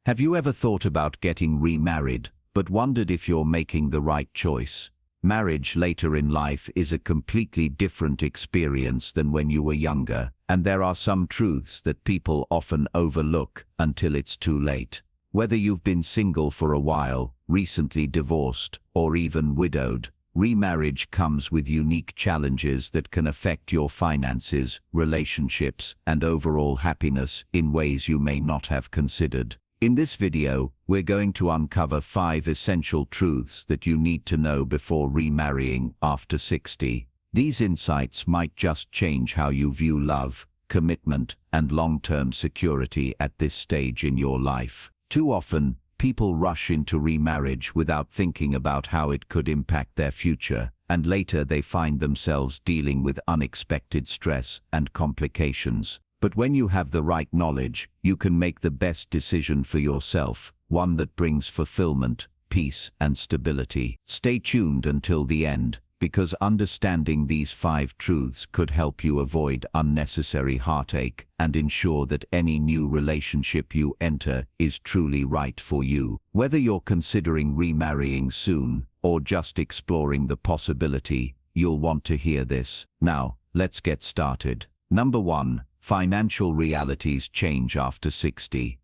Have you ever thought about getting remarried, but wondered if you're making the right choice? Marriage later in life is a completely different experience than when you were younger, and there are some truths that people often overlook until it's too late. Whether you've been single for a while, recently divorced, or even widowed, remarriage comes with unique challenges that can affect your finances, relationships, and overall happiness in ways you may not have considered. In this video, we're going to uncover 5 essential truths that you need to know before remarrying after 60. These insights might just change how you view love, commitment, and long-term security at this stage in your life. Too often, people rush into remarriage without thinking about how it could impact their future, and later they find themselves dealing with unexpected stress and complications. But when you have the right knowledge, you can make the best decision for yourself, one that brings fulfillment, peace, and stability. Stay tuned until the end, because understanding these 5 truths could help you avoid unnecessary heartache and ensure that any new relationship you enter is truly right for you. Whether you're considering remarrying soon or just exploring the possibility, you'll want to hear this. Now, let's get started. Number 1. Financial realities change after 60.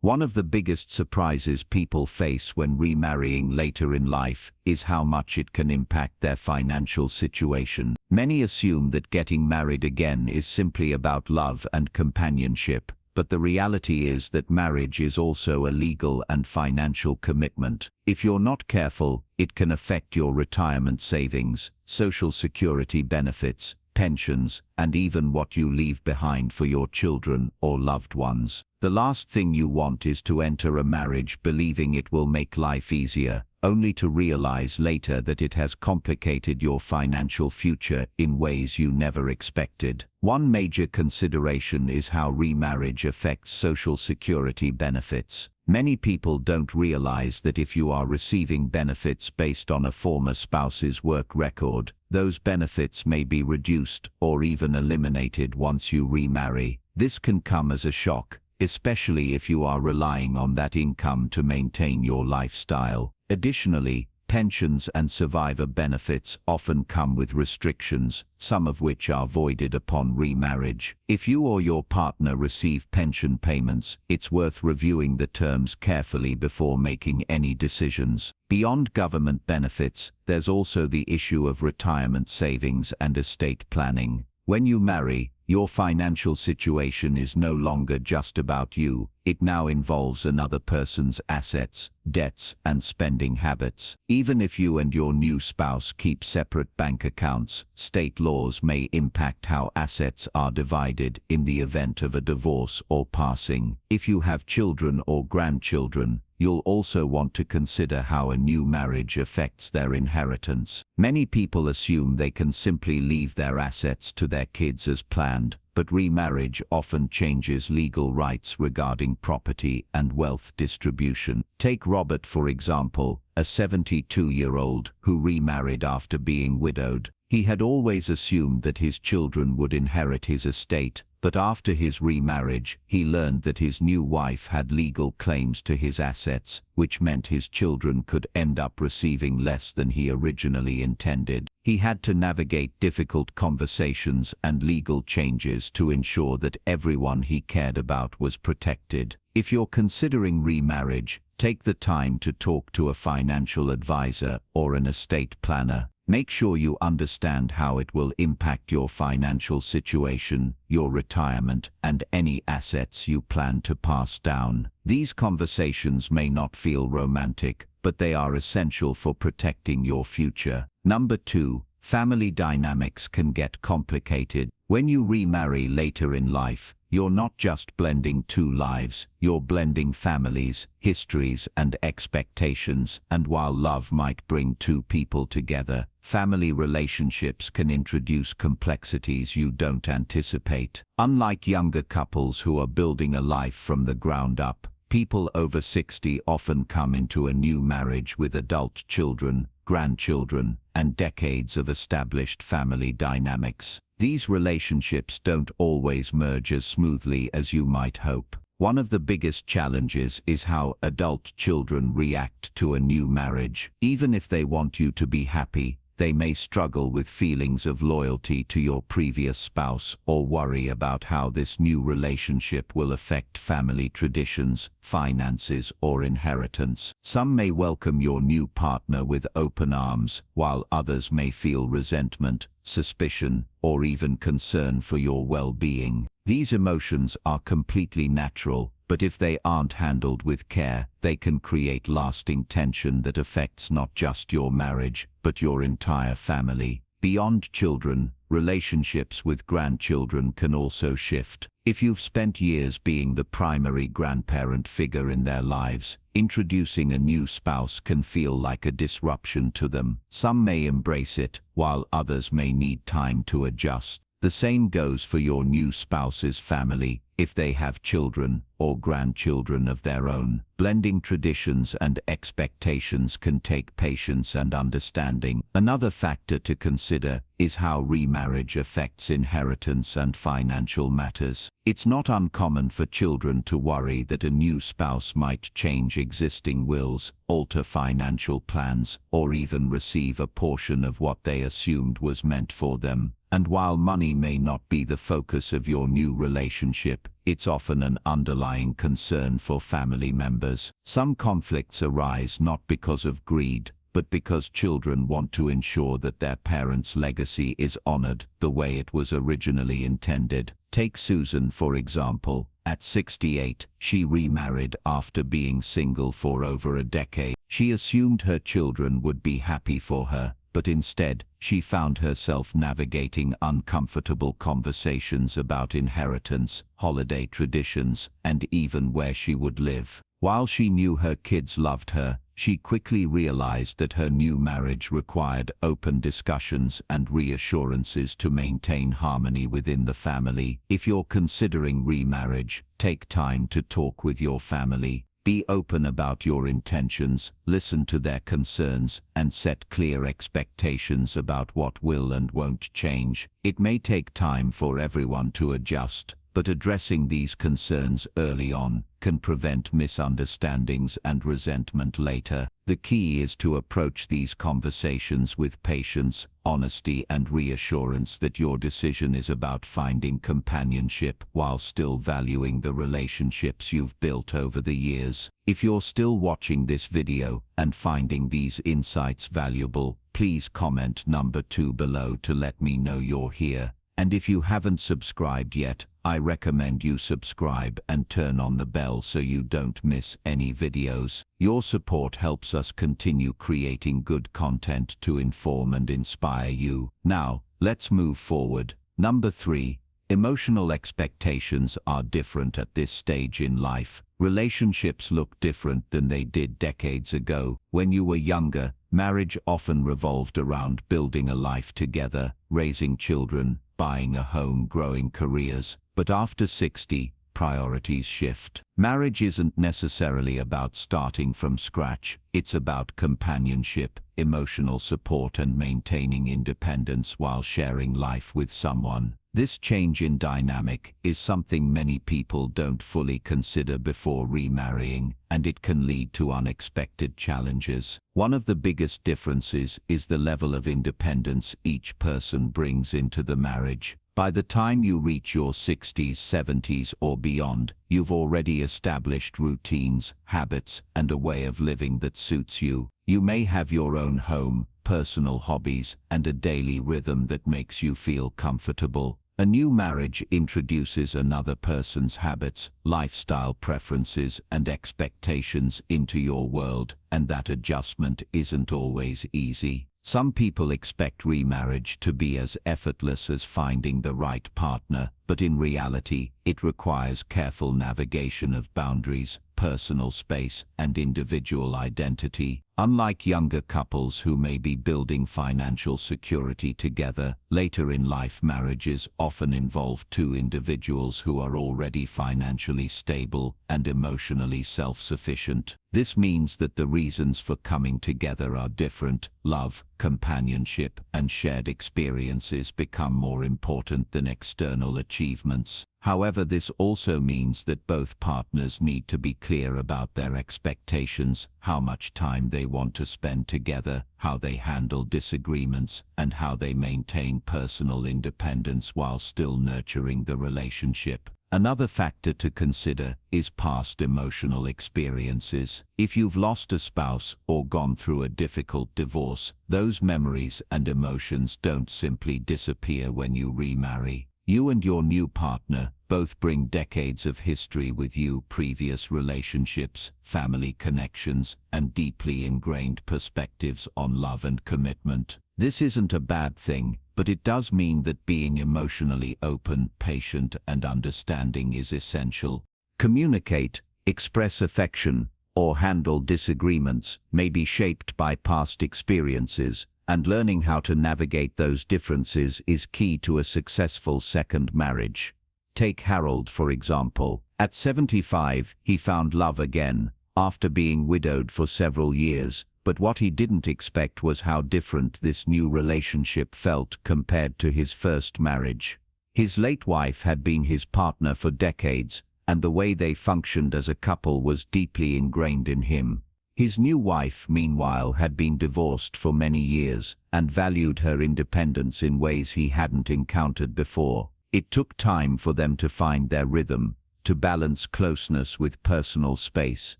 One of the biggest surprises people face when remarrying later in life is how much it can impact their financial situation. Many assume that getting married again is simply about love and companionship, but the reality is that marriage is also a legal and financial commitment. If you're not careful, it can affect your retirement savings, social security benefits, pensions, and even what you leave behind for your children or loved ones. The last thing you want is to enter a marriage believing it will make life easier, only to realize later that it has complicated your financial future in ways you never expected. One major consideration is how remarriage affects social security benefits. Many people don't realize that if you are receiving benefits based on a former spouse's work record, those benefits may be reduced or even eliminated once you remarry. This can come as a shock, especially if you are relying on that income to maintain your lifestyle. Additionally, pensions and survivor benefits often come with restrictions, some of which are voided upon remarriage. If you or your partner receive pension payments, it's worth reviewing the terms carefully before making any decisions. Beyond government benefits, there's also the issue of retirement savings and estate planning. When you marry, your financial situation is no longer just about you. It now involves another person's assets, debts, and spending habits. Even if you and your new spouse keep separate bank accounts, state laws may impact how assets are divided in the event of a divorce or passing. If you have children or grandchildren, you'll also want to consider how a new marriage affects their inheritance. Many people assume they can simply leave their assets to their kids as planned, but remarriage often changes legal rights regarding property and wealth distribution. Take Robert, for example, a 72-year-old who remarried after being widowed. He had always assumed that his children would inherit his estate, but after his remarriage, he learned that his new wife had legal claims to his assets, which meant his children could end up receiving less than he originally intended. He had to navigate difficult conversations and legal changes to ensure that everyone he cared about was protected. If you're considering remarriage, take the time to talk to a financial advisor or an estate planner. Make sure you understand how it will impact your financial situation, your retirement, and any assets you plan to pass down. These conversations may not feel romantic, but they are essential for protecting your future. Number 2. Family dynamics can get complicated. When you remarry later in life, you're not just blending 2 lives, you're blending families, histories, and expectations. And while love might bring 2 people together, family relationships can introduce complexities you don't anticipate. Unlike younger couples who are building a life from the ground up, people over 60 often come into a new marriage with adult children, grandchildren, and decades of established family dynamics. These relationships don't always merge as smoothly as you might hope. One of the biggest challenges is how adult children react to a new marriage. Even if they want you to be happy, they may struggle with feelings of loyalty to your previous spouse or worry about how this new relationship will affect family traditions, finances, or inheritance. Some may welcome your new partner with open arms, while others may feel resentment, suspicion, or even concern for your well-being. These emotions are completely natural, but if they aren't handled with care, they can create lasting tension that affects not just your marriage, but your entire family. Beyond children, relationships with grandchildren can also shift. If you've spent years being the primary grandparent figure in their lives, introducing a new spouse can feel like a disruption to them. Some may embrace it, while others may need time to adjust. The same goes for your new spouse's family, if they have children or grandchildren of their own. Blending traditions and expectations can take patience and understanding. Another factor to consider is how remarriage affects inheritance and financial matters. It's not uncommon for children to worry that a new spouse might change existing wills, alter financial plans, or even receive a portion of what they assumed was meant for them. And while money may not be the focus of your new relationship, it's often an underlying concern for family members. Some conflicts arise not because of greed, but because children want to ensure that their parents' legacy is honored the way it was originally intended. Take Susan, for example. At 68, she remarried after being single for over a decade. She assumed her children would be happy for her, but instead, she found herself navigating uncomfortable conversations about inheritance, holiday traditions, and even where she would live. While she knew her kids loved her, she quickly realized that her new marriage required open discussions and reassurances to maintain harmony within the family. If you're considering remarriage, take time to talk with your family. Be open about your intentions, listen to their concerns, and set clear expectations about what will and won't change. It may take time for everyone to adjust, but addressing these concerns early on can prevent misunderstandings and resentment later. The key is to approach these conversations with patience, honesty, and reassurance that your decision is about finding companionship while still valuing the relationships you've built over the years. If you're still watching this video and finding these insights valuable, please comment number 2 below to let me know you're here. And if you haven't subscribed yet, I recommend you subscribe and turn on the bell so you don't miss any videos. Your support helps us continue creating good content to inform and inspire you. Now, let's move forward. Number 3. Emotional expectations are different at this stage in life. Relationships look different than they did decades ago. When you were younger, marriage often revolved around building a life together, raising children, buying a home, growing careers. But after 60, priorities shift. Marriage isn't necessarily about starting from scratch. It's about companionship, emotional support, and maintaining independence while sharing life with someone. This change in dynamic is something many people don't fully consider before remarrying, and it can lead to unexpected challenges. One of the biggest differences is the level of independence each person brings into the marriage. By the time you reach your 60s, 70s, or beyond, you've already established routines, habits, and a way of living that suits you. You may have your own home, personal hobbies, and a daily rhythm that makes you feel comfortable. A new marriage introduces another person's habits, lifestyle preferences, and expectations into your world, and that adjustment isn't always easy. Some people expect remarriage to be as effortless as finding the right partner, but in reality, it requires careful navigation of boundaries, personal space, and individual identity. Unlike younger couples who may be building financial security together, later in life marriages often involve two individuals who are already financially stable and emotionally self-sufficient. This means that the reasons for coming together are different. Love, companionship, and shared experiences become more important than external achievements. However, this also means that both partners need to be clear about their expectations, how much time they want to spend together, how they handle disagreements, and how they maintain personal independence while still nurturing the relationship. Another factor to consider is past emotional experiences. If you've lost a spouse or gone through a difficult divorce, those memories and emotions don't simply disappear when you remarry. You and your new partner both bring decades of history with you, previous relationships, family connections, and deeply ingrained perspectives on love and commitment. This isn't a bad thing, but it does mean that being emotionally open, patient, and understanding is essential. Communicate, express affection, or handle disagreements may be shaped by past experiences, and learning how to navigate those differences is key to a successful second marriage. Take Harold, for example. At 75, he found love again, after being widowed for several years, but what he didn't expect was how different this new relationship felt compared to his first marriage. His late wife had been his partner for decades, and the way they functioned as a couple was deeply ingrained in him. His new wife, meanwhile, had been divorced for many years and valued her independence in ways he hadn't encountered before. It took time for them to find their rhythm, to balance closeness with personal space,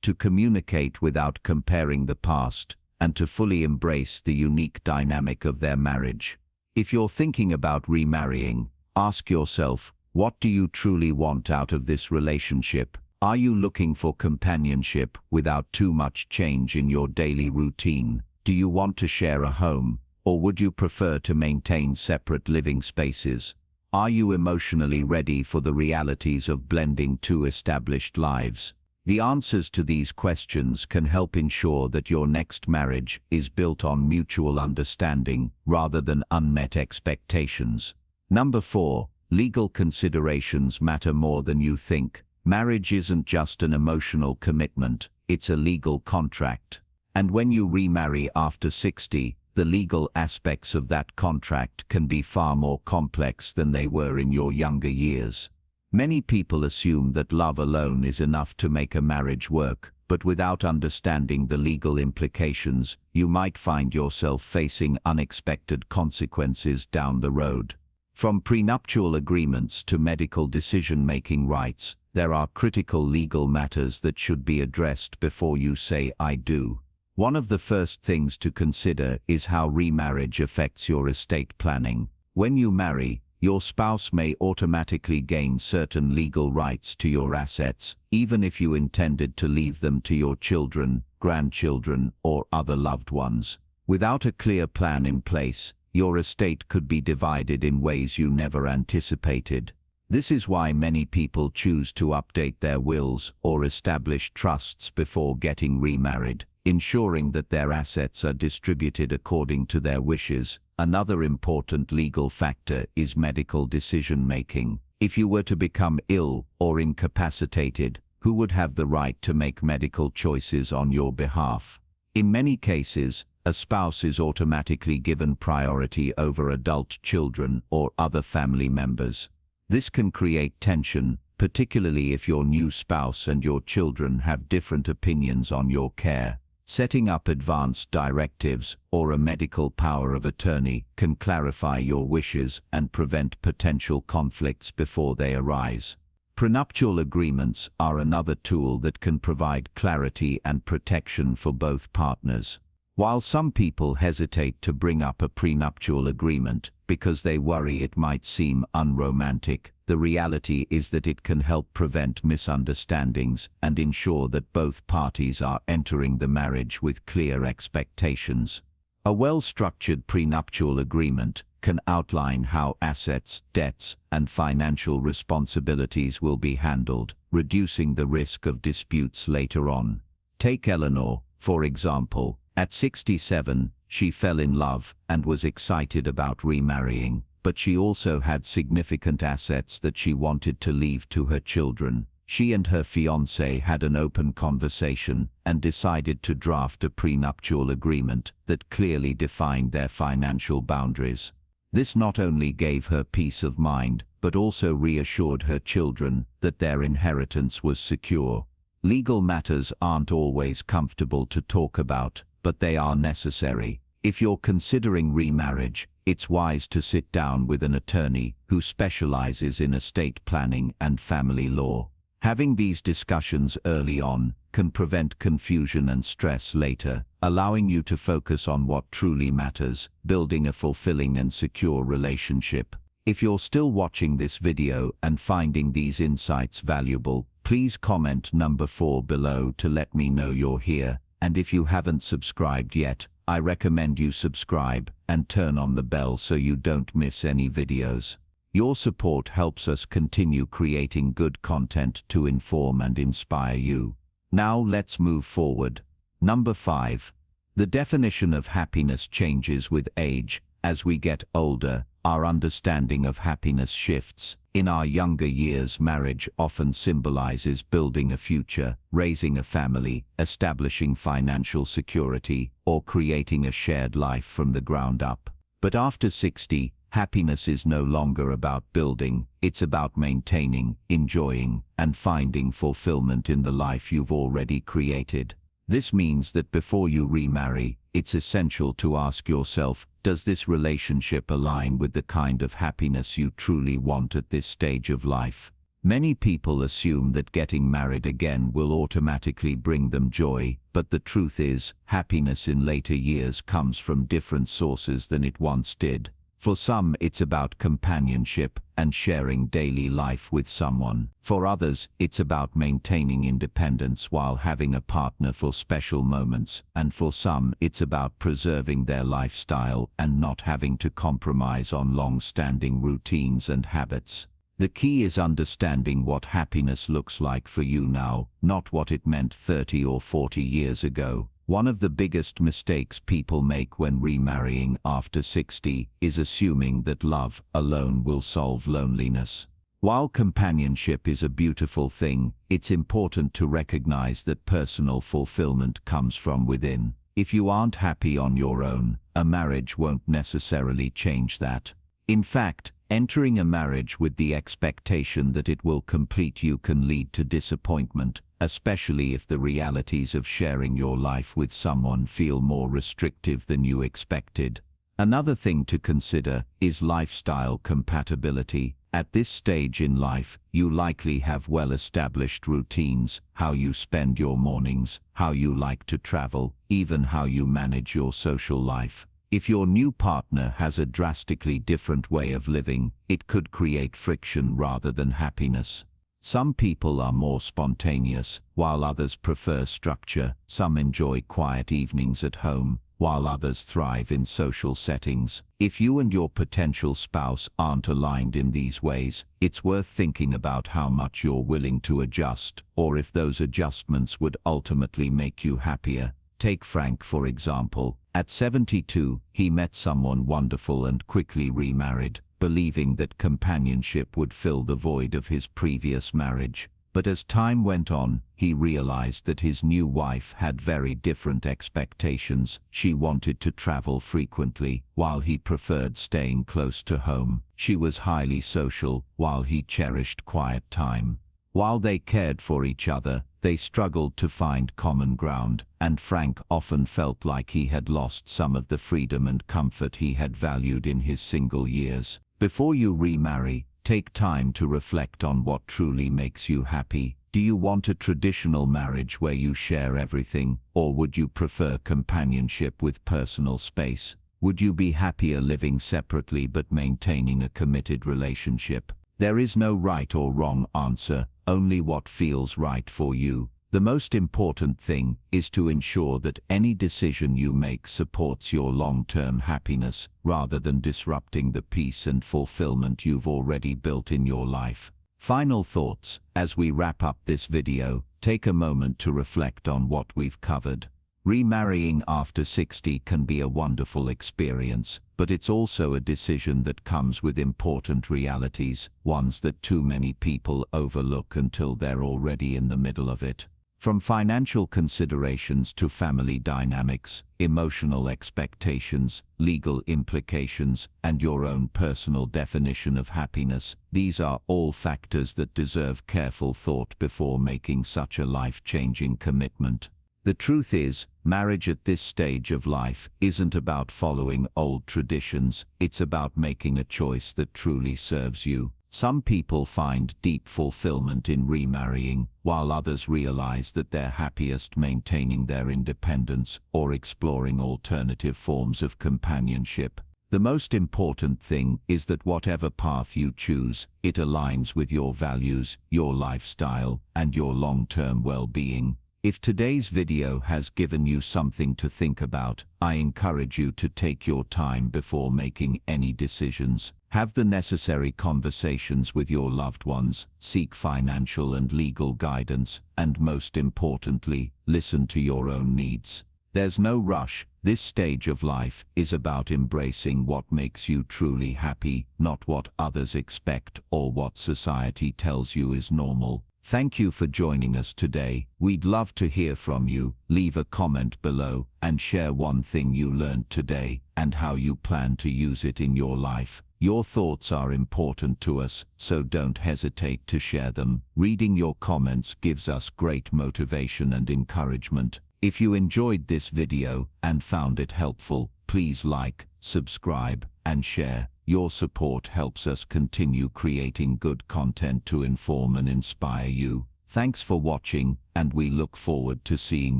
to communicate without comparing the past, and to fully embrace the unique dynamic of their marriage. If you're thinking about remarrying, ask yourself, what do you truly want out of this relationship? Are you looking for companionship without too much change in your daily routine? Do you want to share a home, or would you prefer to maintain separate living spaces? Are you emotionally ready for the realities of blending two established lives? The answers to these questions can help ensure that your next marriage is built on mutual understanding rather than unmet expectations. Number 4, legal considerations matter more than you think. Marriage isn't just an emotional commitment, it's a legal contract. And when you remarry after 60, the legal aspects of that contract can be far more complex than they were in your younger years. Many people assume that love alone is enough to make a marriage work, but without understanding the legal implications, you might find yourself facing unexpected consequences down the road. From prenuptial agreements to medical decision-making rights, there are critical legal matters that should be addressed before you say "I do." One of the first things to consider is how remarriage affects your estate planning. When you marry, your spouse may automatically gain certain legal rights to your assets, even if you intended to leave them to your children, grandchildren, or other loved ones. Without a clear plan in place, your estate could be divided in ways you never anticipated. This is why many people choose to update their wills or establish trusts before getting remarried, ensuring that their assets are distributed according to their wishes. Another important legal factor is medical decision-making. If you were to become ill or incapacitated, who would have the right to make medical choices on your behalf? In many cases, a spouse is automatically given priority over adult children or other family members. This can create tension, particularly if your new spouse and your children have different opinions on your care. Setting up advance directives or a medical power of attorney can clarify your wishes and prevent potential conflicts before they arise. Prenuptial agreements are another tool that can provide clarity and protection for both partners. While some people hesitate to bring up a prenuptial agreement because they worry it might seem unromantic, the reality is that it can help prevent misunderstandings and ensure that both parties are entering the marriage with clear expectations. A well-structured prenuptial agreement can outline how assets, debts, and financial responsibilities will be handled, reducing the risk of disputes later on. Take Eleanor, for example. At 67, she fell in love and was excited about remarrying, but she also had significant assets that she wanted to leave to her children. She and her fiancé had an open conversation and decided to draft a prenuptial agreement that clearly defined their financial boundaries. This not only gave her peace of mind, but also reassured her children that their inheritance was secure. Legal matters aren't always comfortable to talk about, but they are necessary. If you're considering remarriage, it's wise to sit down with an attorney who specializes in estate planning and family law. Having these discussions early on can prevent confusion and stress later, allowing you to focus on what truly matters, building a fulfilling and secure relationship. If you're still watching this video and finding these insights valuable, please comment number 4 below to let me know you're here. And if you haven't subscribed yet, I recommend you subscribe and turn on the bell so you don't miss any videos. Your support helps us continue creating good content to inform and inspire you. Now let's move forward. Number 5. The definition of happiness changes with age. As we get older, our understanding of happiness shifts. In our younger years, marriage often symbolizes building a future, raising a family, establishing financial security, or creating a shared life from the ground up. But after 60, happiness is no longer about building, it's about maintaining, enjoying, and finding fulfillment in the life you've already created. This means that before you remarry, it's essential to ask yourself, does this relationship align with the kind of happiness you truly want at this stage of life? Many people assume that getting married again will automatically bring them joy, but the truth is, happiness in later years comes from different sources than it once did. For some, it's about companionship and sharing daily life with someone. For others, it's about maintaining independence while having a partner for special moments. And for some, it's about preserving their lifestyle and not having to compromise on long-standing routines and habits. The key is understanding what happiness looks like for you now, not what it meant 30 or 40 years ago. One of the biggest mistakes people make when remarrying after 60 is assuming that love alone will solve loneliness. While companionship is a beautiful thing, it's important to recognize that personal fulfillment comes from within. If you aren't happy on your own, a marriage won't necessarily change that. In fact, entering a marriage with the expectation that it will complete you can lead to disappointment, especially if the realities of sharing your life with someone feel more restrictive than you expected. Another thing to consider is lifestyle compatibility. At this stage in life, you likely have well-established routines, how you spend your mornings, how you like to travel, even how you manage your social life. If your new partner has a drastically different way of living, it could create friction rather than happiness. Some people are more spontaneous, while others prefer structure. Some enjoy quiet evenings at home, while others thrive in social settings. If you and your potential spouse aren't aligned in these ways, it's worth thinking about how much you're willing to adjust, or if those adjustments would ultimately make you happier. Take Frank, for example. At 72, he met someone wonderful and quickly remarried, believing that companionship would fill the void of his previous marriage. But as time went on, he realized that his new wife had very different expectations. She wanted to travel frequently, while he preferred staying close to home. She was highly social, while he cherished quiet time. While they cared for each other, they struggled to find common ground, and Frank often felt like he had lost some of the freedom and comfort he had valued in his single years. Before you remarry, take time to reflect on what truly makes you happy. Do you want a traditional marriage where you share everything, or would you prefer companionship with personal space? Would you be happier living separately but maintaining a committed relationship? There is no right or wrong answer, only what feels right for you. The most important thing is to ensure that any decision you make supports your long-term happiness, rather than disrupting the peace and fulfillment you've already built in your life. Final thoughts. As we wrap up this video, take a moment to reflect on what we've covered. Remarrying after 60 can be a wonderful experience, but it's also a decision that comes with important realities, ones that too many people overlook until they're already in the middle of it. From financial considerations to family dynamics, emotional expectations, legal implications, and your own personal definition of happiness, these are all factors that deserve careful thought before making such a life-changing commitment. The truth is, marriage at this stage of life isn't about following old traditions, it's about making a choice that truly serves you. Some people find deep fulfillment in remarrying, while others realize that they're happiest maintaining their independence or exploring alternative forms of companionship. The most important thing is that whatever path you choose, it aligns with your values, your lifestyle, and your long-term well-being. If today's video has given you something to think about, I encourage you to take your time before making any decisions. Have the necessary conversations with your loved ones, seek financial and legal guidance, and most importantly, listen to your own needs. There's no rush. This stage of life is about embracing what makes you truly happy, not what others expect or what society tells you is normal. Thank you for joining us today. We'd love to hear from you. Leave a comment below and share one thing you learned today and how you plan to use it in your life. Your thoughts are important to us, so don't hesitate to share them. Reading your comments gives us great motivation and encouragement. If you enjoyed this video and found it helpful, please like, subscribe, and share. Your support helps us continue creating good content to inform and inspire you. Thanks for watching, and we look forward to seeing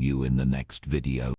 you in the next video.